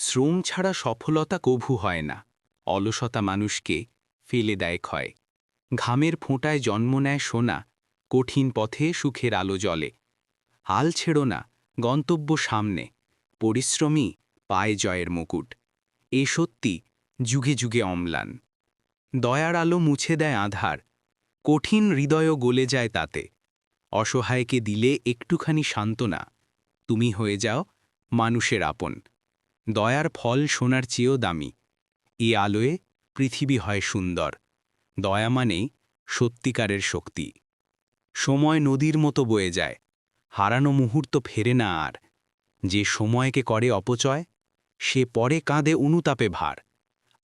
শ্রম ছাড়া সফলতা কভু হয় না। অলসতা মানুষকে ফেলে দেয় ক্ষয়। ঘামের ফোঁটায় জন্ম নেয় সোনা, কঠিন পথে সুখের আলো জ্বলে। হাল ছেড়ো না, গন্তব্য সামনে, পরিশ্রমী পায় জয়ের মুকুট। এ সত্যি যুগে যুগে অম্লান। দয়ার আলো মুছে দেয় আধার, কঠিন হৃদয়ও গলে যায় তাতে। অসহায়কে দিলে একটুখানি সান্ত্বনা, তুমি হয়ে যাও মানুষের আপন। দয়ার ফল সোনার চেয়েও দামি, এ আলোয় পৃথিবী হয় সুন্দর। দয়া মানেই সত্যিকারের শক্তি। সময় নদীর মতো বয়ে যায়, হারানো মুহূর্ত ফেরে না আর। যে সময়কে করে অপচয়, সে পরে কাঁদে অনুতাপে ভার।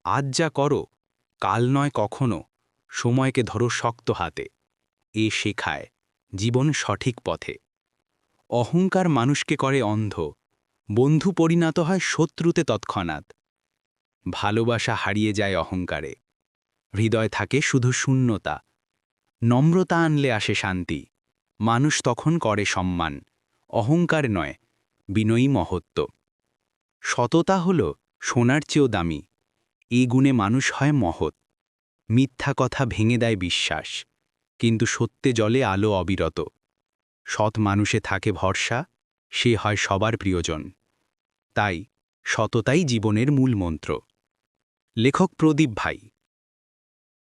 আজ যা করো, কাল নয় কখনো, সময়কে ধরো শক্ত হাতে। এ শেখায় জীবন সঠিক পথে। অহংকার মানুষকে করে অন্ধ, বন্ধু পরিণত হয় শত্রুতে তৎক্ষণাৎ। ভালোবাসা হারিয়ে যায় অহংকারে, হৃদয় থাকে শুধু শূন্যতা। নম্রতা আনলে আসে শান্তি, মানুষ তখন করে সম্মান। অহংকার নয়, বিনয়ী মহত্ব। সততা হল সোনার চেয়েও দামি, এই গুণে মানুষ হয় মহৎ। মিথ্যা কথা ভেঙে দেয় বিশ্বাস, কিন্তু সত্যে জলে আলো অবিরত। সৎ মানুষে থাকে ভরসা, সে হয় সবার প্রিয়জন। তাই সততাই জীবনের মূল মন্ত্র। লেখক প্রদীপ ভাই।